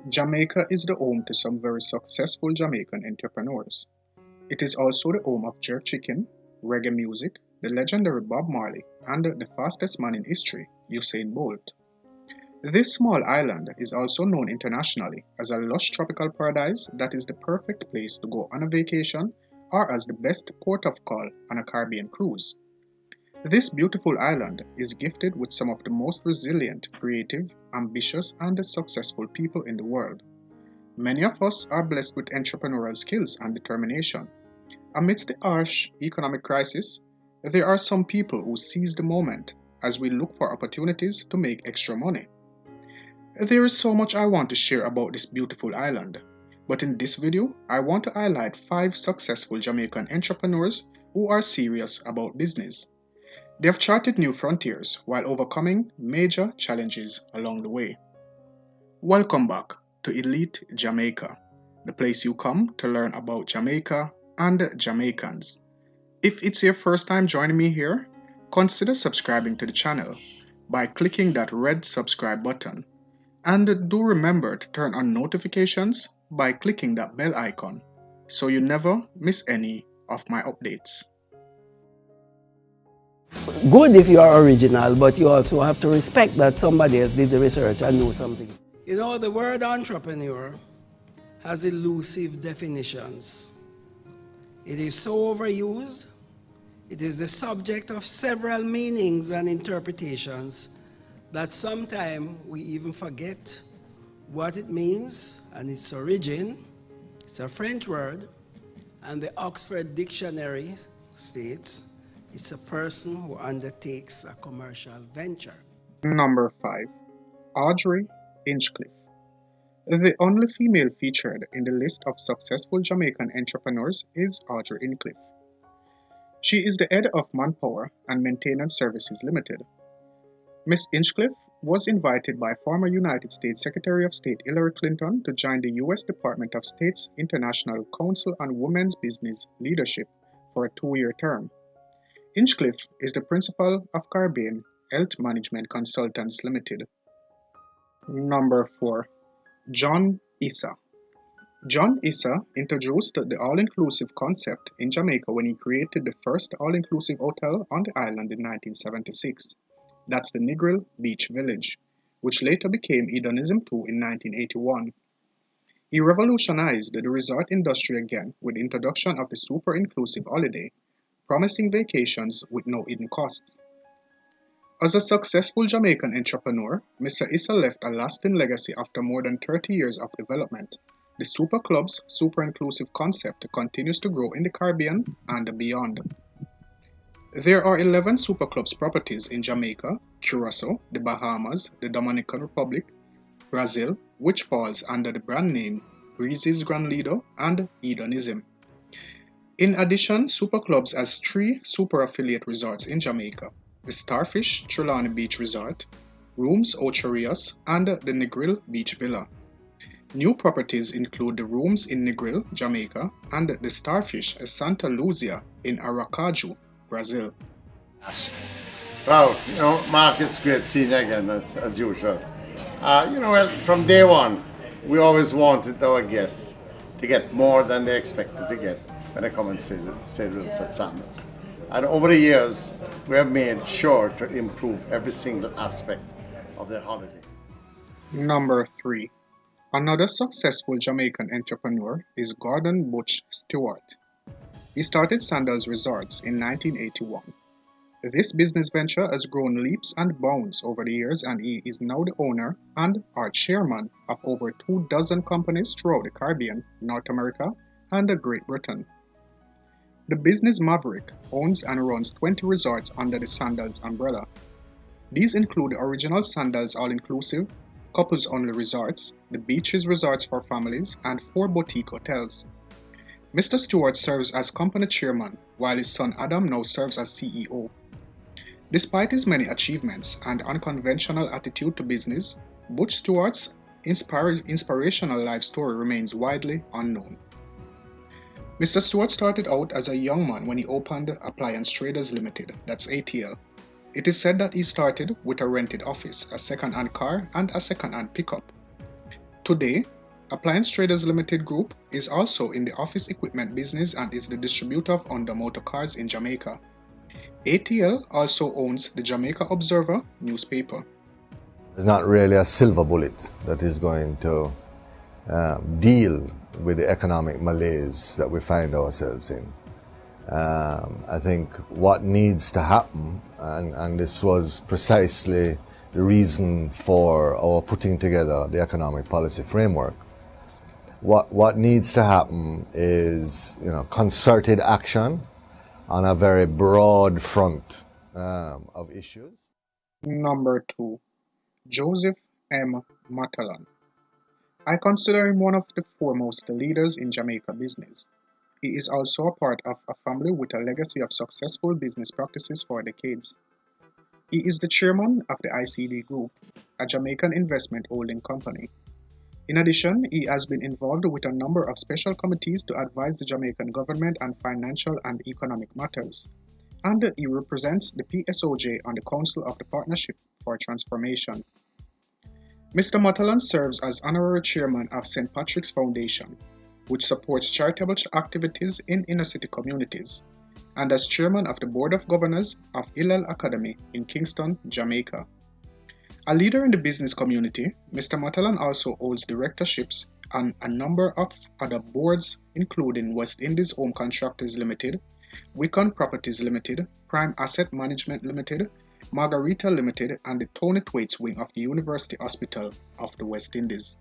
Jamaica is the home to some very successful Jamaican entrepreneurs. It is also the home of jerk chicken, reggae music, the legendary Bob Marley, and the fastest man in history, Usain Bolt. This small island is also known internationally as a lush tropical paradise that is the perfect place to go on a vacation or as the best port of call on a Caribbean cruise. This beautiful island is gifted with some of the most resilient, creative, ambitious, and successful people in the world. Many of us are blessed with entrepreneurial skills and determination. Amidst the harsh economic crisis, there are some people who seize the moment as we look for opportunities to make extra money. There is so much I want to share about this beautiful island, but in this video, I want to highlight 5 successful Jamaican entrepreneurs who are serious about business. They have charted new frontiers while overcoming major challenges along the way. Welcome back to Elite Jamaica, the place you come to learn about Jamaica and Jamaicans. If it's your first time joining me here, consider subscribing to the channel by clicking that red subscribe button. And do remember to turn on notifications by clicking that bell icon so you never miss any of my updates. Good if you are original, but you also have to respect that somebody else did the research and knew something. You know, the word entrepreneur has elusive definitions. It is so overused, it is the subject of several meanings and interpretations that sometimes we even forget what it means and its origin. It's a French word, and the Oxford Dictionary states it's a person who undertakes a commercial venture. Number 5. Audrey Hinchcliffe. The only female featured in the list of successful Jamaican entrepreneurs is Audrey Hinchcliffe. She is the head of Manpower and Maintenance Services Limited. Miss Hinchcliffe was invited by former United States Secretary of State Hillary Clinton to join the U.S. Department of State's International Council on Women's Business Leadership for a 2-year term. Hinchcliffe is the principal of Caribbean Health Management Consultants Limited. Number 4. John Issa. John Issa introduced the all-inclusive concept in Jamaica when he created the first all-inclusive hotel on the island in 1976. That's the Negril Beach Village, which later became Hedonism 2 in 1981. He revolutionized the resort industry again with the introduction of the super-inclusive holiday, promising vacations with no hidden costs. As a successful Jamaican entrepreneur, Mr. Issa left a lasting legacy after more than 30 years of development. The Super Club's super-inclusive concept continues to grow in the Caribbean and beyond. There are 11 Super Clubs properties in Jamaica, Curaçao, the Bahamas, the Dominican Republic, Brazil, which falls under the brand name Breezy's Grand Lido and Hedonism. In addition, Super Clubs has 3 super affiliate resorts in Jamaica: the Starfish Trelawney Beach Resort, Rooms Ocherias, and the Negril Beach Villa. New properties include the Rooms in Negril, Jamaica, and the Starfish Santa Luzia in Aracaju, Brazil. Proud, Mark, it's great seeing you again, as usual. Well, from day one, we always wanted our guests to get more than they expected to get when they come and stay with us at Sandals. And over the years, we have made sure to improve every single aspect of their holiday. Number 3. Another successful Jamaican entrepreneur is Gordon Butch Stewart. He started Sandals Resorts in 1981. This business venture has grown leaps and bounds over the years, and he is now the owner and our chairman of over 24 companies throughout the Caribbean, North America, and Great Britain. The business maverick owns and runs 20 resorts under the Sandals umbrella. These include the original Sandals All-Inclusive, couples-only resorts, the Beaches Resorts for families, and 4 boutique hotels. Mr. Stewart serves as company chairman, while his son Adam now serves as CEO. Despite his many achievements and unconventional attitude to business, Butch Stewart's inspirational life story remains widely unknown. Mr. Stewart started out as a young man when he opened Appliance Traders Limited, that's ATL. It is said that he started with a rented office, a second-hand car, and a second-hand pickup. Today, Appliance Traders Limited Group is also in the office equipment business and is the distributor of Honda motor cars in Jamaica. ATL also owns the Jamaica Observer newspaper. There's not really a silver bullet that is going to deal with the economic malaise that we find ourselves in. I think what needs to happen, and this was precisely the reason for our putting together the economic policy framework, what needs to happen is concerted action on a very broad front of issues. Number 2. Joseph M. Matalan. I consider him one of the foremost leaders in Jamaica business. He is also a part of a family with a legacy of successful business practices for decades. He is the chairman of the ICD Group, a Jamaican investment holding company. In addition, he has been involved with a number of special committees to advise the Jamaican government on financial and economic matters, and he represents the PSOJ on the Council of the Partnership for Transformation. Mr. Matalan serves as honorary chairman of St. Patrick's Foundation, which supports charitable activities in inner-city communities, and as chairman of the Board of Governors of Hillel Academy in Kingston, Jamaica. A leader in the business community, Mr. Matalan also holds directorships on a number of other boards, including West Indies Home Contractors Limited, Wicon Properties Limited, Prime Asset Management Limited, Margarita Limited, and the Tony Thwaites wing of the University Hospital of the West Indies.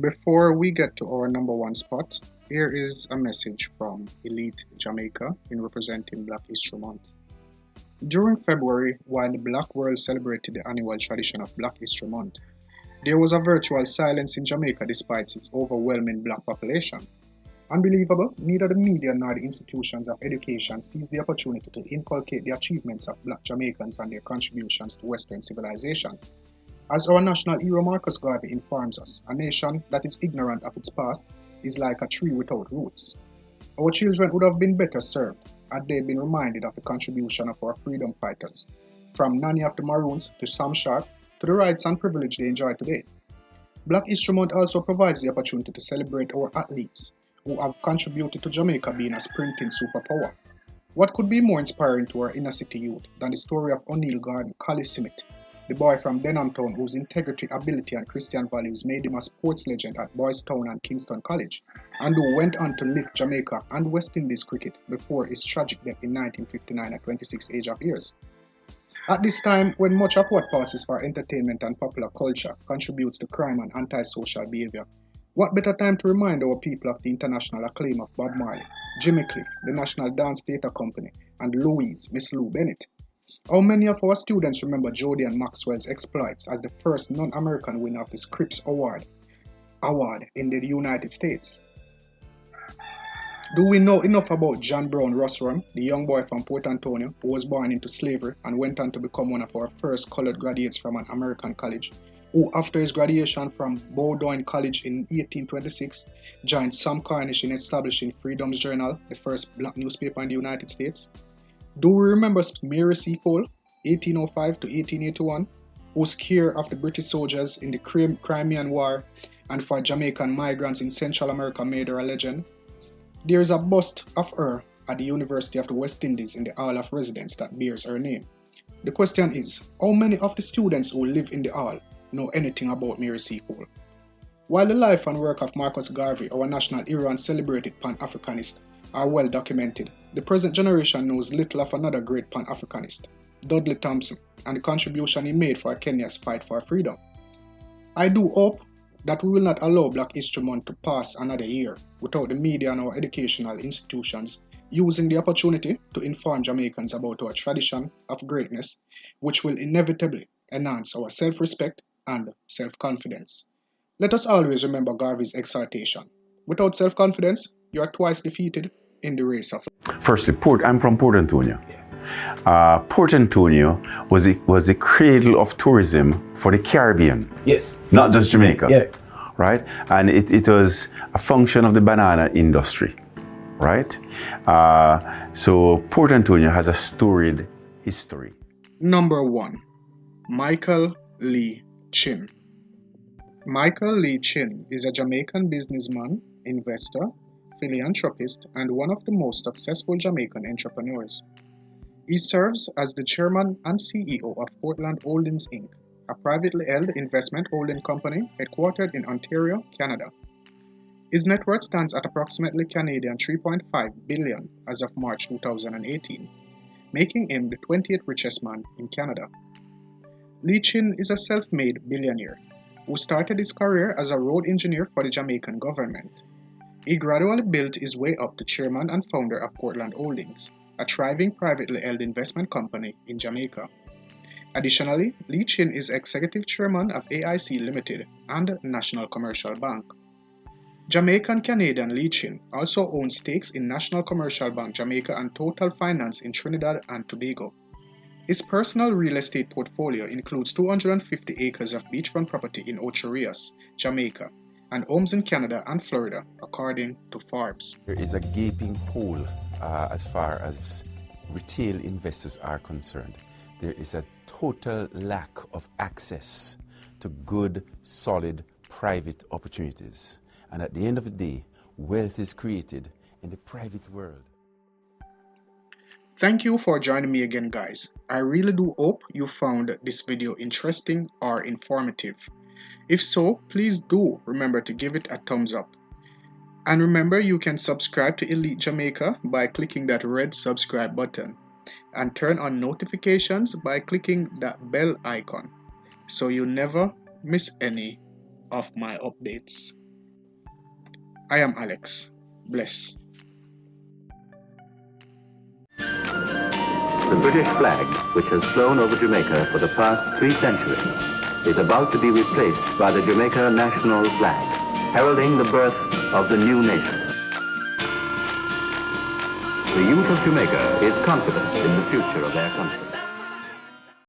Before we get to our number 1 spot, here is a message from Elite Jamaica in representing Black History Month. During February, while the Black world celebrated the annual tradition of Black History Month, there was a virtual silence in Jamaica despite its overwhelming Black population. Unbelievable, neither the media nor the institutions of education seized the opportunity to inculcate the achievements of Black Jamaicans and their contributions to Western civilization. As our national hero Marcus Garvey informs us, a nation that is ignorant of its past is like a tree without roots. Our children would have been better served had they been reminded of the contribution of our freedom fighters, from Nanny of the Maroons to Sam Sharp to the rights and privilege they enjoy today. Black History Month also provides the opportunity to celebrate our athletes who have contributed to Jamaica being a sprinting superpower. What could be more inspiring to our inner city youth than the story of O'Neill Gordon Collie Simmet, the boy from Denhamtown whose integrity, ability and Christian values made him a sports legend at Boys Town and Kingston College, and who went on to lift Jamaica and West Indies cricket before his tragic death in 1959 at 26 age of years. At this time, when much of what passes for entertainment and popular culture contributes to crime and antisocial behavior, what better time to remind our people of the international acclaim of Bob Marley, Jimmy Cliff, the National Dance Theatre Company, and Louise, Miss Lou Bennett? How many of our students remember Jody and Maxwell's exploits as the first non-American winner of the Scripps Award in the United States? Do we know enough about John Brown Russram, the young boy from Port Antonio who was born into slavery and went on to become one of our first colored graduates from an American college, who after his graduation from Bowdoin College in 1826 joined Sam Cornish in establishing Freedom's Journal, the first black newspaper in the United States? Do we remember Mary Seacole, 1805 to 1881, whose care of the British soldiers in the Crimean War and for Jamaican migrants in Central America made her a legend? There is a bust of her at the University of the West Indies in the Hall of Residence that bears her name. The question is, how many of the students who live in the hall know anything about Mary Seacole? While the life and work of Marcus Garvey, our national hero and celebrated Pan-Africanist, are well documented, the present generation knows little of another great Pan-Africanist, Dudley Thompson, and the contribution he made for Kenya's fight for freedom. I do hope that we will not allow Black History Month to pass another year without the media and our educational institutions using the opportunity to inform Jamaicans about our tradition of greatness, which will inevitably enhance our self-respect and self-confidence. Let us always remember Garvey's exhortation. Without self-confidence, you are twice defeated in the race of life. Firstly, I'm from Port Antonio. Port Antonio was the cradle of tourism for the Caribbean. Yes. Not just Jamaica. Yeah. Right? And it was a function of the banana industry. Right? So Port Antonio has a storied history. Number 1. Michael Lee Chin. Michael Lee Chin is a Jamaican businessman, investor, philanthropist, and one of the most successful Jamaican entrepreneurs. He serves as the chairman and CEO of Portland Holdings Inc., a privately held investment holding company headquartered in Ontario, Canada. His net worth stands at approximately Canadian 3.5 billion as of March 2018, making him the 20th richest man in Canada. Lee Chin is a self-made billionaire who started his career as a road engineer for the Jamaican government. He gradually built his way up to chairman and founder of Portland Holdings, a thriving privately held investment company in Jamaica. Additionally, Lee Chin is executive chairman of AIC Limited and National Commercial Bank. Jamaican-Canadian Lee Chin also owns stakes in National Commercial Bank Jamaica and Total Finance in Trinidad and Tobago. His personal real estate portfolio includes 250 acres of beachfront property in Ocho Rios, Jamaica, and homes in Canada and Florida, according to Forbes. There is a gaping hole as far as retail investors are concerned. There is a total lack of access to good, solid, private opportunities. And at the end of the day, wealth is created in the private world. Thank you for joining me again, guys. I really do hope you found this video interesting or informative. If so, please do remember to give it a thumbs up. And remember, you can subscribe to Elite Jamaica by clicking that red subscribe button and turn on notifications by clicking that bell icon so you never miss any of my updates. I am Alex. Bless. The British flag, which has flown over Jamaica for the past 3 centuries, is about to be replaced by the Jamaica national flag, heralding the birth of the new nation. The youth of Jamaica is confident in the future of their country.